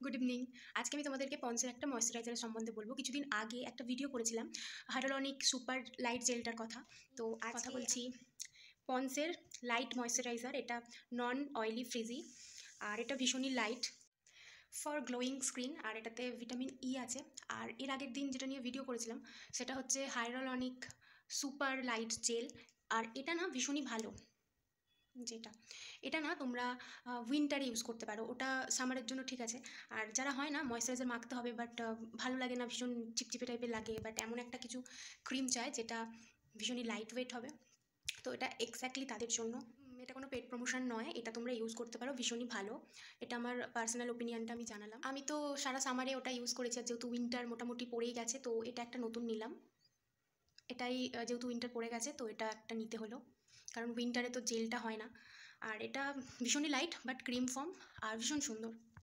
Good evening. আজকে আমি তোমাদেরকে পন্সের একটা ময়েশ্চারাইজারের সম্বন্ধে বলবো। কিছুদিন আগে একটা ভিডিও করেছিলাম হাইড্রোলনিক সুপার লাইট জেলটার কথা। তো আজ কথা বলছি পন্সের লাইট ময়েশ্চারাইজার। এটা নন অয়েলি ফ্রিজি, আর এটা ভীষণই লাইট ফর গ্লোয়িং স্কিন, আর এটাতে ভিটামিন ই আছে। আর এর আগের দিন যেটা নিয়ে ভিডিও করেছিলাম সেটা হচ্ছে হাইড্রোলনিক সুপার লাইট জেল। আর এটা না ভীষণই ভালো। এটা না তোমরা উইন্টারে ইউজ করতে পারো, ওটা সামারের জন্য ঠিক আছে। আর যারা হয় না ময়েশ্চারাইজার মাখতে হবে বাট ভালো লাগে না, ভীষণ চিপচিপে টাইপের লাগে, বাট এমন একটা কিছু ক্রিম চায় যেটা ভীষণই লাইট ওয়েট হবে, তো এটা এক্স্যাক্টলি তাদের জন্য। এটা কোনো পেড প্রমোশন নয়, এটা তোমরা ইউজ করতে পারো, ভীষণই ভালো। এটা আমার পার্সোনাল ওপিনিয়নটা আমি জানালাম। আমি তো সারা সামারে ওটা ইউজ করেছি, আর যেহেতু উইন্টার মোটামুটি পড়েই গেছে তো এটা একটা নতুন নিলাম। এটাই যেহেতু উইন্টার পড়ে গেছে তো এটা একটা নিতে হলো, কারণ উইন্টারে তো জেলটা হয় না। আর এটা ভীষণই লাইট বাট ক্রিম ফর্ম, আর ভীষণ সুন্দর।